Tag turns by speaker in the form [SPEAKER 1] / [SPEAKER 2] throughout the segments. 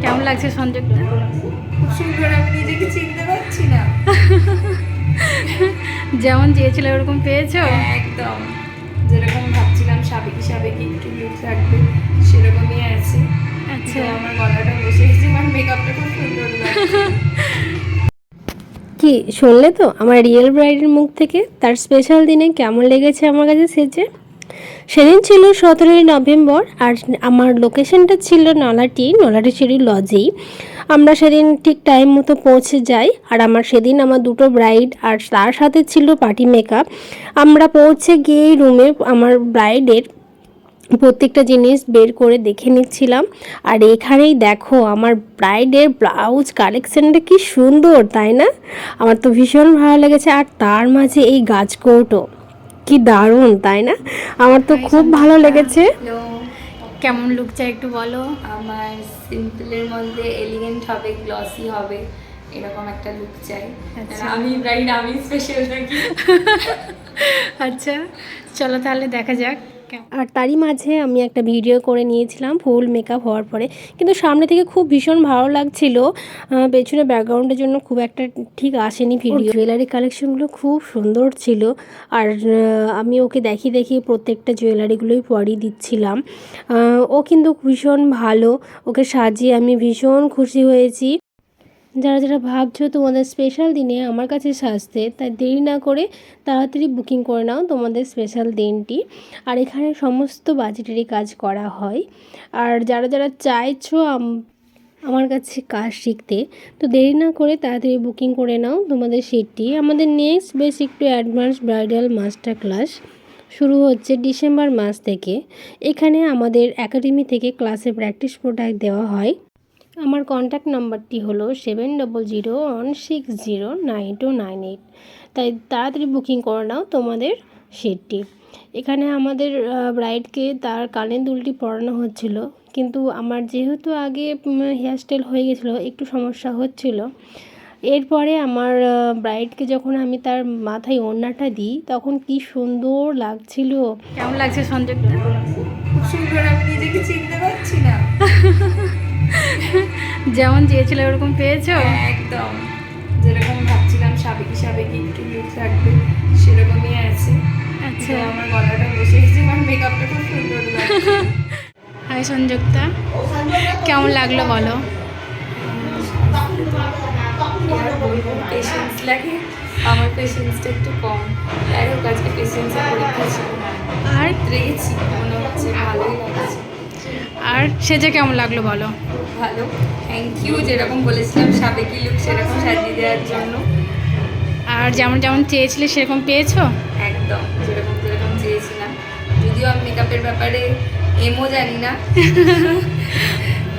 [SPEAKER 1] কেমন লাগছে সংযোগটা?
[SPEAKER 2] খুব সুন্দর, আমি নিজেকে চিনতে পারছি না।
[SPEAKER 1] যেমন চেয়েছিলে ওরকম পেয়েছো?
[SPEAKER 2] একদম যেরকম ভাবছিলাম সাবেকি সাবেকি একটু লুক থাকবে সেরকমই আছে।
[SPEAKER 1] আচ্ছা,
[SPEAKER 2] আমার গলাটা বসে গেছে, আমার মেকআপটা খুব সুন্দর লাগছে।
[SPEAKER 3] কি শুনলে তো আমার রিয়েল ব্রাইডের মুখ থেকে তার স্পেশাল দিনে কেমন লেগেছে আমার কাছে সেজে। সেদিন ছিল 17ই নভেম্বর আর আমার লোকেশনটা ছিল নলাটিশিরি লজেই। আমরা সেদিন ঠিক টাইম মতো পৌঁছে যাই আর সেদিন আমার দুটো ব্রাইড আর তার সাথে ছিল পার্টি মেকআপ। আমরা পৌঁছে গিয়ে রুমে আমার ব্রাইডের প্রত্যেকটা জিনিস বের করে দেখে নিচ্ছিলাম। আর এখানেই দেখো আমার ব্রাইডের ব্লাউজ কালেকশানটা কি সুন্দর, তাই না? আমার তো ভীষণ ভালো লেগেছে। আর তার মাঝে এই গাজকৌটো কি দারুণ, তাই না? আমার তো খুব ভালো লেগেছে।
[SPEAKER 2] হ্যালো,
[SPEAKER 1] কেমন লুক চাই একটু বলো।
[SPEAKER 2] আমার সিম্পলের মধ্যে এলিগেন্ট হবে, গ্লসি হবে, এরকম একটা লুক চাই।
[SPEAKER 1] আচ্ছা।
[SPEAKER 2] আমি ব্রাইড, আমি স্পেশাল নাকি?
[SPEAKER 1] আচ্ছা, চলো তাহলে দেখা যাক।
[SPEAKER 3] আর তারই মাঝে আমি একটা ভিডিও করে নিয়েছিলাম ফুল মেকআপ হওয়ার পরে, কিন্তু সামনে থেকে খুব ভীষণ ভালো লাগছিল। পেছনে ব্যাকগ্রাউন্ডের জন্য খুব একটা ঠিক আসেনি ভিডিও। জুয়েলারি কালেকশনগুলো খুব সুন্দর ছিল। আর আমি ওকে দেখিয়ে দেখিয়ে প্রত্যেকটা জুয়েলারিগুলোই পরিয়ে দিচ্ছিলাম। ও কিন্তু ভীষণ ভালো, ওকে সাজিয়ে আমি ভীষণ খুশি হয়েছি। যারা যারা ভাবছো তোমাদের স্পেশাল দিনে আমার কাছে সাজতে, তাই দেরি না করে তাড়াতাড়ি বুকিং করে নাও তোমাদের স্পেশাল দিনটি। আর এখানে সমস্ত বাজেটেরই কাজ করা হয়। আর যারা যারা চাইছো আমার কাছে কাজ শিখতে, তো দেরি না করে তাড়াতাড়ি বুকিং করে নাও তোমাদের সিটটি। আমাদের next basic to advance bridal master class শুরু হচ্ছে ডিসেম্বর মাস থেকে। এখানে আমাদের একাডেমি থেকে ক্লাসে প্র্যাকটিস প্রোডাক্ট দেওয়া হয়। আমার কন্ট্যাক্ট নাম্বারটি হলো 7001609298। তাই তাড়াতাড়ি বুকিং করে নাও তোমাদের সিটটি। এখানে আমাদের ব্রাইডকে তার কানের দুলটি পরানো হচ্ছিল, কিন্তু আমার যেহেতু আগে হেয়ারস্টাইল হয়ে গেছিলো একটু সমস্যা হচ্ছিল। এরপরে আমার ব্রাইডকে যখন আমি তার মাথায় ওড়নাটা দিই তখন কি সুন্দর লাগছিল।
[SPEAKER 1] কেমন লাগছে সংযোগটা?
[SPEAKER 2] খুব সুন্দর, আমি নিজেকে চিনতে পারছি না।
[SPEAKER 1] যেমন চেয়েছিলে ওরকম পেয়েছো?
[SPEAKER 2] একদম যেরকম ভাবছিলাম সাবেকি সাবেকি একটু লুক থাকবে সেরকমই আছে।
[SPEAKER 1] আচ্ছা,
[SPEAKER 2] আমার গলাটা বসে গেছে, আমার মেকআপটা খুব সুন্দর লাগছে।
[SPEAKER 1] হাই সংযুক্তা, কেমন লাগলো বলো।
[SPEAKER 2] আর বলবো, পেশেন্স লাগে, আমার পেশেন্সটা একটু কম। যাই হোক, আজকে পেশেন্সের পরীক্ষা ছিল,
[SPEAKER 1] আর
[SPEAKER 2] রেগেছি, মনে হচ্ছে ভালোই লাগছে।
[SPEAKER 1] আর সেজে কেমন লাগলো বলো।
[SPEAKER 2] ভালো, থ্যাংক ইউ। যেরকম বলেছিলাম সাবেকি লুক সেরকম সাজিয়ে দেওয়ার জন্য।
[SPEAKER 1] আর যেমন যেমন চেয়েছিলে সেরকম পেয়েছো?
[SPEAKER 2] একদম যেরকম যেরকম চেয়েছিলাম। যদিও আমি মেকআপের ব্যাপারে এমও জানি না,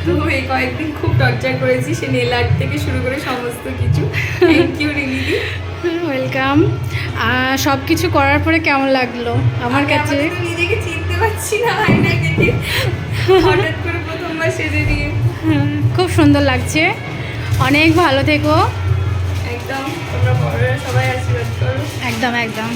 [SPEAKER 2] তো এই কয়েকদিন খুব টর্চার করেছি, সে নেল আর্ট থেকে শুরু করে সমস্ত কিছু। থ্যাংক ইউ রিমিদি,
[SPEAKER 1] ওয়েলকাম। সব কিছু করার পরে কেমন লাগলো আমার কাছে?
[SPEAKER 2] আমি তো নিজেকে চিনতে পারছি না আয়নায় দেখে, হঠাৎ করে প্রথমবার সেজে দিয়ে।
[SPEAKER 1] খুব সুন্দর লাগছে, অনেক ভালো থেকো।
[SPEAKER 2] একদম, তোমরা বড়রা সবাই আশীর্বাদ করো।
[SPEAKER 1] একদম একদম।